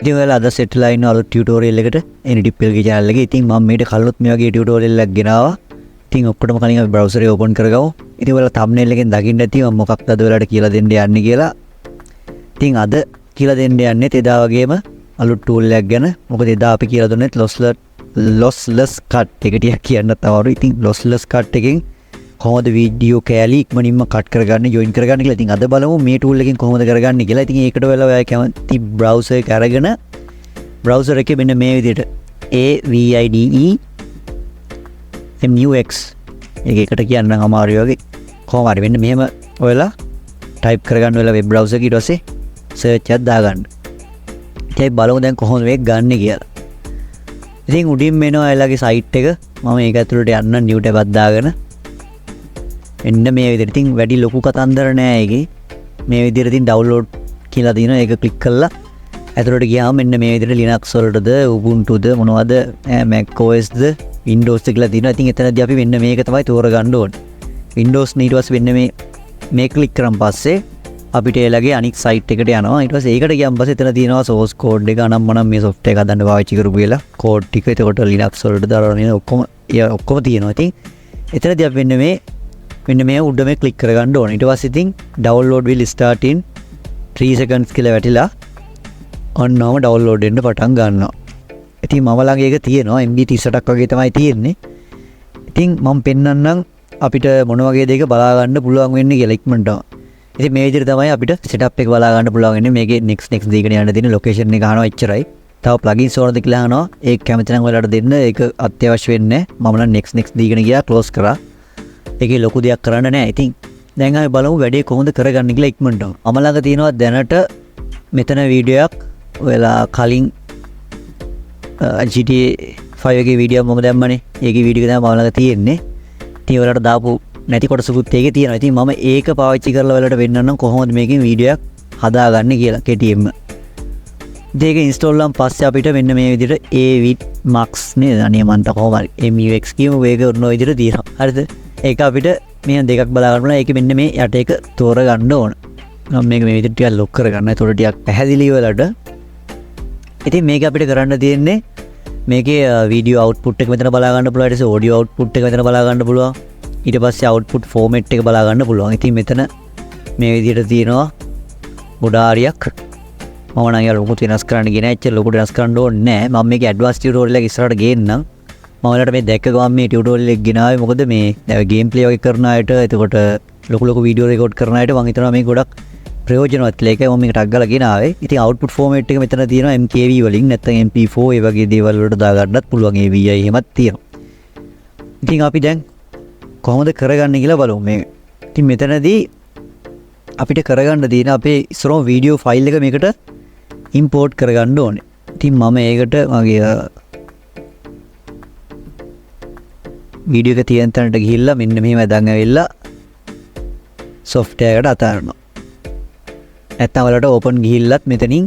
ඉතින් ඔයාලා අද සෙට් වෙලා ඉන්න අලුත් ටියුටෝරියල් එකට Anytiplk channel එකේ. ඉතින් මම මේකට කලිනුත් මේ වගේ ටියුටෝරියල් එකක් ගෙනාවා. ඉතින් ඔක්කොටම කලින් අපි browser එක open කරගමු. ඉතින් ඔයාලා thumbnail එකෙන් දකින්න ඇති මම මොකක්ද අද ඔයාලට කියලා දෙන්න යන්නේ කියලා. ඉතින් අද කියලා දෙන්න යන්නේ එදා වගේම අලුත් tool එකක් ගැන. මොකද එදා අපි කියලා දුන්නේ lossless cut එක ටිකක් කියන්නත් අමාරුයි. ඉතින් lossless cut එකෙන් කොහොමද වීඩියෝ කෑලි ඉක්මනින්ම කට් කරගන්න ජොයින් කරගන්න කියලා. ඉතින් අද බලමු මේ tool එකෙන් කොහොමද කරගන්නේ කියලා. ඉතින් ඒකට ඔයාලා කැමති browser එක අරගෙන browser එකේ මෙන්න මේ විදිහට Avidemux එකට කියන්න අමාරුයි වගේ. කොහොම හරි මෙන්න මෙහෙම ඔයාලා type කරගන්න ඔයාලා web browser එක ඊට පස්සේ search එකක් දාගන්න. ඉතින් බලමු දැන් කොහොමද මේක ගන්න කියලා. ඉතින් උඩින් එනවා ඔයාලගේ site එක. මම ඒක ඇතුළට යන්න new tab එකක් දාගෙන එන්න මේ විදිහට. ඉතින් වැඩි ලොකු කතන්දර නෑ ඒකේ. මේ විදිහට ඉතින් download කියලා දිනවා. ඒක ක්ලික් කරලා ඇතුළට ගියාම මෙන්න මේ විදිහට Linux වලටද Ubuntuද මොනවද Mac OSද Windows කියලා දිනවා. ඉතින් එතනදී අපි මෙන්න මේක තමයි තෝරගන්න ඕනේ. Windows ඊට පස්සේ මෙන්න මේ ක්ලික් කරන් පස්සේ අපිට එලගේ අනික් site එකට යනවා. ඊට පස්සේ ඒකට ගියන් පස්සේ එතන තියෙනවා source code එක අනම්මනම් මේ software එක හදන්න පාවිච්චි කරපු කියලා code ටික. එතකොට Linux වලට දාලා ඔක්කොම තියෙනවා. ඉතින් එතනදී අපි මෙන්න මේ උඩ මේ ක්ලික් කරගන්න ඕනේ. ඊට පස්සේ ඉතින් download will start in 3 seconds කියලා වැටිලා ඔන්නම download වෙන්න පටන් ගන්නවා. ඉතින් මම ළඟ ඒක තියෙනවා MB 38ක් වගේ තමයි තියෙන්නේ. ඉතින් මම පෙන්නන්නම් අපිට මොන වගේ දෙයක බලා ගන්න පුළුවන් වෙන්නේ කියලා ඉක්මනට. ඉතින් මේ විදිහට තමයි අපිට setup එක බලා ගන්න පුළුවන් වෙන්නේ. මේකේ next දීගෙන යන්න තියෙන location එක අහනවා එච්චරයි. තව plugins ඕනද කියලා අහනවා. ඒක කැමති නම් ඔයාලට දෙන්න. ඒක අත්‍යවශ්‍ය වෙන්නේ නැහැ. මම නම් next දීගෙන ගියා close කරා. ඒකේ ලොකු දෙයක් කරන්න නැහැ. ඉතින් දැන් අපි බලමු වැඩේ කොහොමද කරගන්න කියලා ඉක්මනට. මම ළඟ තියෙනවා දැනට මෙතන වීඩියෝ එකක් ඔයාලා කලින් GTA 5 එකේ වීඩියෝ මම දැම්මනේ. ඒකේ වීඩියෝ එක තමයි මම ළඟ තියෙන්නේ. ඉතින් ඔයාලට දාපු නැති කොටසකුත් ඒකේ තියෙනවා. ඉතින් මම ඒක පාවිච්චි කරලා ඔයාලට වෙන්නන්නම් කොහොමද මේකෙන් වීඩියෝ එකක් හදාගන්නේ කියලා කෙටියෙන්ම. ඒක ඉන්ස්ටෝල් නම් පස්සේ අපිට මෙන්න මේ විදිහට Avidemux නේද? අනේ මන්ට කොහොම හරි MUX කියමු. ඒක උන ඔය විදිහට තියෙනවා. හරිද? ඒක අපිට මේ දෙකක් බලා ගන්න පුළුවන්. ඒක මෙන්න මේ යට එක තෝරගන්න ඕන. මම මේක මේ විදිහට ටිකක් ලොක් කරගන්න. ඒතකොට ටිකක් පැහැදිලි වෙලට. ඉතින් මේක අපිට කරන්න තියෙන්නේ මේකේ වීඩියෝ අවුට්පුට් එක මෙතන බලා ගන්න පුළුවන්. ඊට පස්සේ ඔඩියෝ අවුට්පුට් එක මෙතන බලා ගන්න පුළුවන්. ඊට පස්සේ අවුට්පුට් ෆෝමැට් එක බලා ගන්න පුළුවන්. ඉතින් මෙතන මේ විදිහට තියෙනවා ගොඩාරියක්. මම නම් යාළුවෝ මොකද වෙනස් කරන්න ගියේ නැහැ. එච්චර ලොකුට වෙනස් කරන්න ඕනේ නැහැ. මම මේකේ ඇඩ්වාන්ස් ටියුටෝරියල් එක ඉස්සරහට ගේන්නම්. මම ඔයාලට මේ දැක්ක ගමන් මේ ටියුටෝරියල් එක ගෙනාවේ මොකද මේ දැන් ගේම් ප්ලේ වගේ කරන අයට එතකොට ලොකු වීඩියෝ රෙකෝඩ් කරන අයට මම හිතනවා මේක ගොඩක් ප්‍රයෝජනවත් කියලා. ඒකයි මම මේක ටග් ගාලා ගෙනාවේ. ඉතින් output format එක මෙතන තියෙනවා MKV වලින් නැත්නම් MP4 ඒ වගේ දේවල් වලට දාගන්නත් පුළුවන්. AVI එහෙමත් තියෙනවා. ඉතින් අපි දැන් කොහොමද කරගන්නේ කියලා බලමු මේක. ඉතින් මෙතනදී අපිට කරගන්න තියෙන අපේ ඉස්සරහම වීඩියෝ ෆයිල් එක මේකට import කරගන්න ඕනේ. ඉතින් මම ඒකට මගේ වීඩියෝ එක තියෙන තැනට ගිහිල්ලා මෙන්න මෙහෙම දැන් ඇවිල්ලා software එකට අතාරිනවා. නැත්නම් වලට open ගිහිල්ලත් මෙතනින්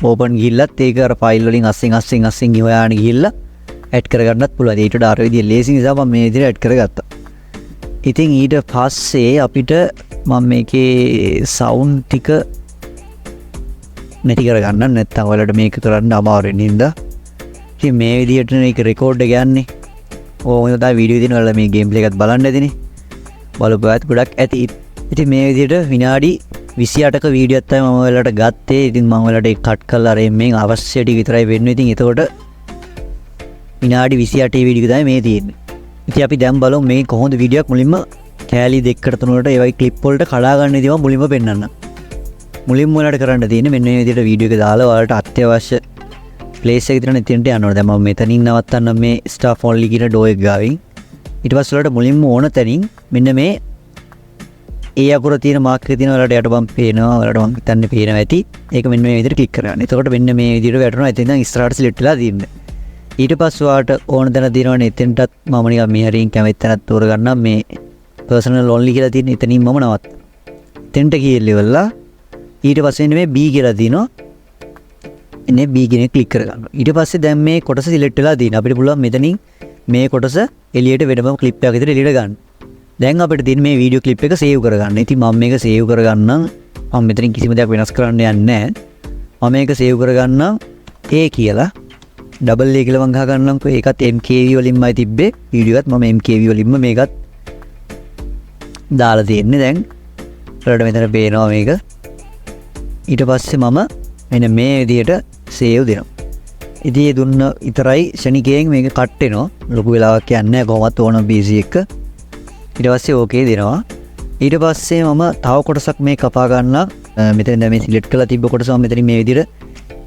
open ගිහිල්ලත් ඒක අර ෆයිල් වලින් අස්සෙන් හොයාගෙන ගිහිල්ලා add කරගන්නත් පුළුවන්. ඊට වඩා අර විදිය ලේසි නිසා මම මේ විදිහට add කරගත්තා. ඉතින් ඊට පස්සේ අපිට මම මේකේ sound ටික නැති කරගන්න නැත්නම් වලට මේක කරන්න අමාරු වෙන හින්දා ඉතින් මේ විදිහට මේක රෙකෝඩ් එක යන්නේ. ඕක තමයි වීඩියෝ දින වල මේ ගේම් ප්ලේ එකත් බලන්න ඇතිනේ. බලපුවාත් ගොඩක් ඇති. ඉතින් මේ විදිහට විනාඩි 28ක වීඩියෝ එකක් තමයි මම ඔයාලට ගත්තේ. ඉතින් මම ඔයාලට ඒක කට් කරලා අර මේ අවශ්‍ය ටික විතරයි වෙන්නේ. ඉතින් එතකොට විනාඩි 28 වීඩියෝ එක තමයි මේ තියෙන්නේ. ඉතින් අපි දැන් බලමු මේ කොහොමද වීඩියෝ එක මුලින්ම කෑලි දෙකකට තුනකට ඒ වගේ ක්ලිප් වලට කඩා ගන්න ඉතින් මම මුලින්ම පෙන්නන්නම්. මුලින්ම ඔයාලට කරන්න තියෙන්නේ මෙන්න මේ විදිහට වීඩියෝ එක දාලා ඔයාලට අත්‍යවශ්‍ය ප්ලේස් එක විතරනේ එතනට යන්න ඕනේ. දැන් මම මෙතනින් නවත්තන්න මේ ස්ටාෆ් ඔන්ලි කියන ඩෝ එක ගාවින්. ඊට පස්සේ වලට මුලින්ම ඕන තැනින් මෙන්න මේ ඒ අකුර තියෙන මාක් එක තියෙන වලට යට බම් පේනවා. වලට මම හිතන්නේ පේනවා ඇති. ඒක මෙන්න මේ විදිහට ක්ලික් කරගන්න. එතකොට මෙන්න මේ විදිහට වැටෙනවා. එතෙන් ඉඳන් ඉස්සරහට සිලෙක්ට් වෙලා තියෙන්නේ. ඊට පස්සේ ඔයාලට ඕන තැන තියෙනවනේ එතෙන්ටත් මම නිකන් මෙහරින් කැමති තැනක් තෝරගන්නම්. මේ personal only කියලා තියෙන එතනින් මම නවත්ත. එතෙන්ට ගිහිල්ලා ඊට පස්සේ මේ B කියලා තියෙනවා. එන්නේ B කියන එක ක්ලික් කරගන්න. ඊට පස්සේ දැන් මේ කොටස සිලෙක්ට් වෙලා තියෙනවා. අපිට පුළුවන් මෙතනින් මේ කොටස එළියට වෙනම ක්ලිප් එකක් විතර එළියට ගන්න. දැන් අපිට තියෙන මේ වීඩියෝ ක්ලිප් එක සේව් කරගන්න. ඉතින් මම මේක සේව් කරගන්නම්. මම මෙතනින් කිසිම දෙයක් වෙනස් කරන්න යන්නේ නැහැ. මම මේක සේව් කරගන්නම් A කියලා. ඩබල් A කියලා මම ගහ ගන්නම්කෝ. ඒකත් MKV වලින්මයි තිබ්බේ. වීඩියෝ එකත් මම MKV වලින්ම මේකත් දාලා තියෙන්නේ. දැන් ඔයාලට මෙතන පේනවා මේක. ඊට පස්සේ මම මෙන්න මේ විදිහට සේව් දෙනවා. ඉතින් ඒ දුන්න විතරයි ශනිකයෙන් මේක කට් වෙනවා. ලොකු වෙලාවක් යන්නේ නැහැ කොහොමත් ඕන PC එක. ඊට පස්සේ ඕකේ දෙනවා. ඊට පස්සේ මම තව කොටසක් මේ කපා ගන්නවා. මෙතන දැන් මේ සිලෙක්ට් කරලා තිබ්බ කොටස මම මෙතනින් මේ විදිහට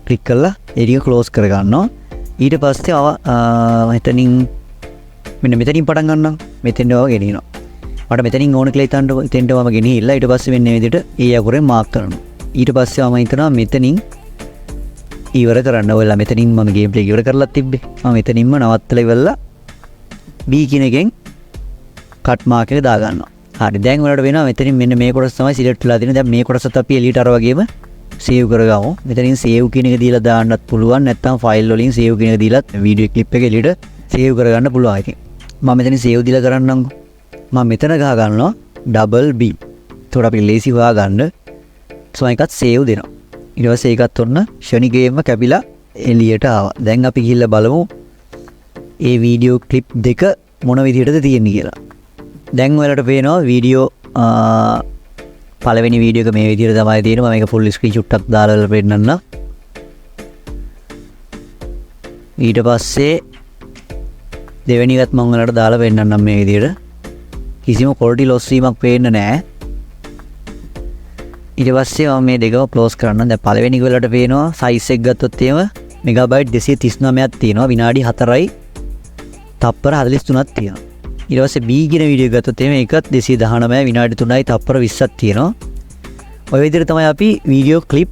ක්ලික් කරලා ඒක ක්ලෝස් කර ගන්නවා. ඊට පස්සේ මෙතනින් මෙන්න මෙතනින් පටන් ගන්නවා. මෙතෙන්ට ඔය ගෙනියනවා. මට මෙතනින් ඕන කියලා හිතන්න එතෙන්ට මම ගෙනිහිල්ලා ඊට පස්සේ මෙන්න මේ විදිහට ඒ අකුරෙන් මාක් කරනවා. ඊට පස්සේ මම හිතනවා මෙතනින් ඉවර කරන්න. ඔයාලා මෙතනින් මම ගේම් ප්ලේ ඉවර කරලා තිබ්බේ. මම මෙතනින්ම නවත්තලා ඉවරලා B කියන එකෙන් කට් මාක් එක දා ගන්නවා. හරි දැන් ඔයාලට වෙනවා මෙතනින් මෙන්න මේ කොටස තමයි සිලෙක්ට් වෙලා තියෙන්නේ. දැන් මේ කොටසත් අපි එළියට අර වගේම සේව් කරගමු. මෙතනින් සේව් කියන එක දීලා දාන්නත් පුළුවන්. නැත්නම් ෆයිල් වලින් සේව් කියන එක දීලා වීඩියෝ ක්ලිප් එක එළියට සේව් කරගන්න පුළුවන්. ඉතින් මම මෙතනින් සේව් දීලා කරන්නම්කෝ. මම මෙතන ගහ ගන්නවා ඩබල් B. ඒකට අපි ලේසි හොයා ගන්න. සෝ එකත් සේව් දෙනවා. ඊට පස්සේ ඒකත් ඔන්න ශනිකයෙන්ම කැපිලා එළියට ආවා. දැන් අපි ගිහිල්ලා බලමු ඒ වීඩියෝ ක්ලිප් දෙක මොන විදිහටද තියෙන්නේ කියලා. දැන් ඔයාලට පේනවා වීඩියෝ පළවෙනි වීඩියෝ එක මේ විදිහට තමයි තියෙන්නේ. මම මේක ෆුල් ස්ක්‍රීන්ෂොට් එකක් දාලා පෙන්නන්න. ඊට පස්සේ දෙවෙනි එකත් මම ඔයාලට දාලා පෙන්නන්නම් මේ විදිහට. කිසිම quality loss වීමක් පේන්නේ නැහැ. ඊට පස්සේ මම මේ දෙකම ක්ලෝස් කරන්න. දැන් පළවෙනි එක වලට පේනවා සයිස් එක ගත්තොත් එහෙම මෙගාබයිට් 239ක් තියෙනවා. විනාඩි 4යි තප්පර 43ක් තියෙනවා. ඊට පස්සේ B කියන වීඩියෝ එක ගත්තොත් එහෙම ඒකත් 219යි විනාඩි 3යි තප්පර 20ක් තියෙනවා. ඔය විදිහට තමයි අපි වීඩියෝ ක්ලිප්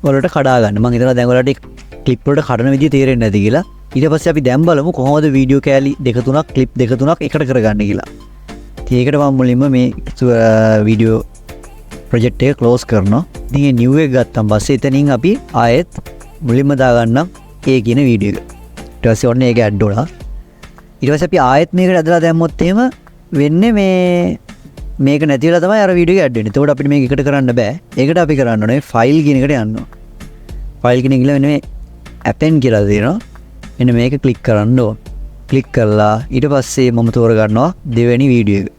වලට කඩා ගන්න. මම හිතනවා දැන් ඔයාලට ක්ලිප් වලට කඩන විදිය තේරෙන්නේ නැති කියලා. ඊට පස්සේ අපි දැන් බලමු කොහොමද වීඩියෝ කෑලි දෙක තුනක් ක්ලිප් දෙක තුනක් එකට කරගන්න කියලා. ඒකට මම මුලින්ම මේ වීඩියෝ ප්‍රොජෙක්ට් එක ක්ලෝස් කරනවා. ඉතින් මේ නිව් එක ගත්තන් පස්සේ එතනින් අපි ආයෙත් මුලින්ම දාගන්නම් ඒ කියන වීඩියෝ එක. ඊට පස්සේ ඔන්න ඒක ඇඩ් වුණා. ඊට පස්සේ අපි ආයෙත් මේකට ඇදලා දැම්මොත් එහෙම වෙන්නේ මේක නැති වෙලා තමයි අර වීඩියෝ එක ඇඩ් වෙන්නේ. එතකොට අපිට මේක එකට කරන්න බෑ. ඒකට අපි කරන්න ඕනේ ෆයිල් කියන එකට යන්න ඕනේ. ෆයිල් කියන එක ගිහලා මෙන්න මේ append කියලා දෙනවා. මෙන්න මේක ක්ලික් කරන්න ඕන. ක්ලික් කරලා ඊට පස්සේ මම තෝරගන්නවා දෙවෙනි වීඩියෝ එක.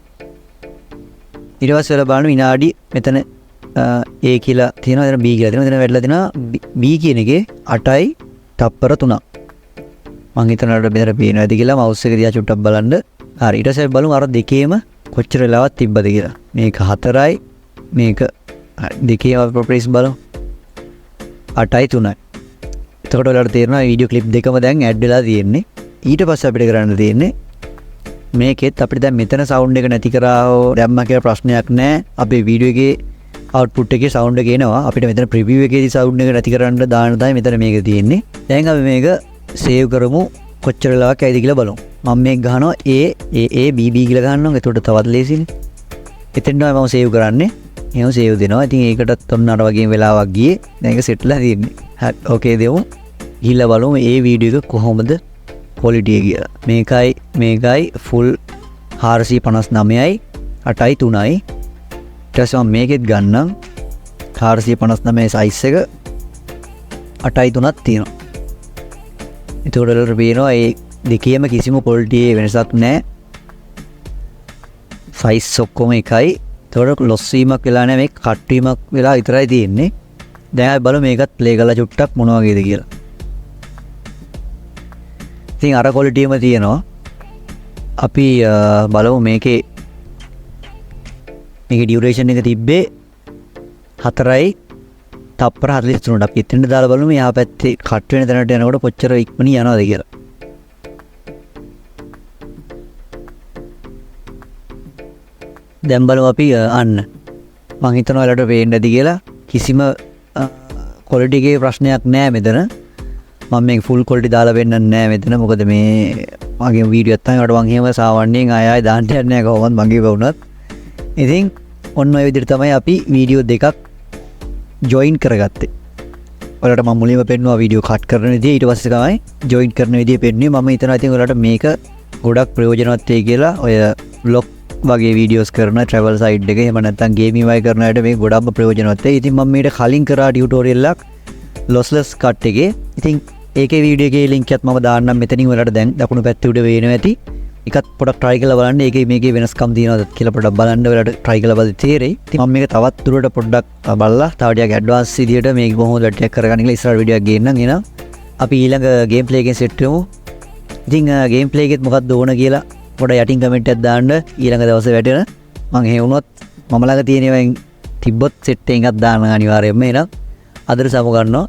ඊට පස්සේ ඔයාලා බලන්න විනාඩි මෙතන A කියලා තියෙනවා. එතන B කියලා තියෙනවා. එතන වැටලා තියෙනවා B කියන එකේ 8යි තප්පර 3ක්. මම හිතනවාට මෙතන පේනවා ඇති කියලා මවුස් එක දිහා චුට්ටක් බලන්න. හරි ඊට පස්සේ බලමු අර දෙකේම කොච්චර වෙලාවක් තිබ්බද කියලා. මේක 4යි මේක දෙකේම ප්‍රොපර්ටිස් බලමු. 8යි 3යි. එතකොට ඔයාලට තේරෙනවා වීඩියෝ ක්ලිප් දෙකම දැන් ඇඩ් වෙලා තියෙන්නේ. ඊට පස්සේ අපිට කරන්න තියෙන්නේ මේකෙත් අපිට දැන් මෙතන සවුන්ඩ් එක නැති කරා හෝ දැම්මා කියලා ප්‍රශ්නයක් නැහැ. අපේ වීඩියෝ එකේ අවුට්පුට් එකේ සවුන්ඩ් එක එනවා. අපිට මෙතන ප්‍රිවිව් එකේදී සවුන්ඩ් එක නැති කරන්න දාන්න තමයි මෙතන මේක තියෙන්නේ. දැන් අපි මේක සේව් කරමු. කොච්චර වෙලාවක් ඇයිද කියලා බලමු. මම මේක ගහනවා A B B කියලා ගන්නවා. එතකොට තවත් ලේසියිනේ. එතෙන් තමයි මම සේව් කරන්නේ. එහෙනම් සේව් දෙනවා. ඉතින් ඒකටත් ඔන්න අර වගේම වෙලාවක් ගියේ. දැන් ඒක සෙට්ලා තියෙන්නේ. හරි ඕකේ දෙමු. ගිහිල්ලා බලමු මේ වීඩියෝ එක කොහොමද quality එක කියලා. මේකයි full 459යි 8යි 3යි. ඊට පස්සේ මම මේකෙත් ගන්නම් 459 size එක 8යි 3ක් තියෙනවා. එතකොට වල පේනවා මේ දෙකේම කිසිම quality වෙනසක් නැහැ. size ඔක්කොම එකයි. එතකොට loss වීමක් වෙලා නැහැ. මේක cut වීමක් වෙලා විතරයි තියෙන්නේ. දැන් අපි බලමු මේකත් play කරලා චුට්ටක් මොන වගේද කියලා. ඉතින් අර quality එකම තියෙනවා. අපි බලමු මේකේ duration එක තිබ්බේ 4යි තප්පර 43ට. අපි එතනට දාලා බලමු මෙහා පැත්තේ කට් වෙන තැනට යනකොට කොච්චර ඉක්මනින් යනවද කියලා. දැන් බලමු අපි අන්න මම හිතනවා ඔයාලට පේන්න ඇති කියලා. කිසිම quality එකේ ප්‍රශ්නයක් නැහැ මෙතන. මම මේක full quality දාලා වෙන්නන්නේ නැහැ මෙතන. මොකද මේ මගේ වීඩියෝ එකක් තමයි. මට මං එහෙම සාමාන්‍යයෙන් ආයෙ දාන්න යන්නේ නැහැ කොහොමද මගේ වුණත්. ඉතින් ඔන්න ඔය විදිහට තමයි අපි වීඩියෝ දෙකක් ජොයින් කරගත්තේ. ඔයාලට මම මුලින්ම පෙන්නුවා වීඩියෝ කට් කරන විදිය. ඊට පස්සේ තමයි ජොයින් කරන විදිය පෙන්නුවේ. මම හිතනවා ඉතින් ඔයාලට මේක ගොඩක් ප්‍රයෝජනවත් වෙයි කියලා. ඔය බ්ලොග් වගේ වීඩියෝස් කරන travel site එක එහෙම නැත්නම් gaming වගේ කරන අයට මේ ගොඩක්ම ප්‍රයෝජනවත් වෙයි. ඉතින් මම මේකට කලින් කරා ටියුටෝරියල් එකක් lossless cut එකේ. ඉතින් ඒකේ වීඩියෝ එකේ link එකත් මම දාන්නම් මෙතනින් ඔයාලට දැන් දකුණු පැත්තේ උඩ වෙනවා ඇති. එකත් පොඩක් try කරලා බලන්න. ඒකේ මේකේ වෙනස්කම් තියෙනවද කියලා පොඩක් බලන්න ඔයාලට try කරලා බලද්දි තේරෙයි. ඉතින් මම මේක තවත් දුරට පොඩ්ඩක් බලලා තව ටිකක් advance විදියට මේක කොහොමද ට්‍රැක් කරගන්න කියලා ඉස්සරහ වීඩියෝ එකක් ගේන්නම්. එහෙනම් අපි ඊළඟ ගේම් ප්ලේ එකෙන් සෙට් වෙමු. ඉතින් ගේම් ප්ලේ එකෙත් මොකක්ද ඕන කියලා පොඩ යටින් කමෙන්ට් එකක් දාන්න. ඊළඟ දවසේ වැටෙන මම එහෙ වුණොත් මම ළඟ තියෙනවෙන් තිබ්බොත් සෙට් එකක් දාන්න අනිවාර්යයෙන්ම. එහෙනම් අදට සමු ගන්නවා.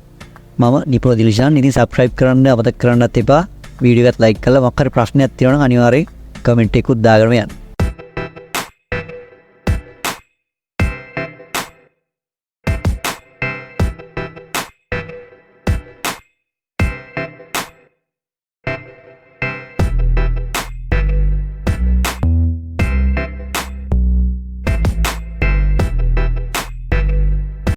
මම නිපුණ දිලිෂාන්. ඉතින් subscribe කරන්න අමතක කරන්නත් එපා. වීඩියෝ එකත් like කරලා මොකක් හරි ප්‍රශ්නයක් තියෙනවා නම් අනිවාර්යෙන් කමෙන්ට් එකකුත් දාගෙන යන්න.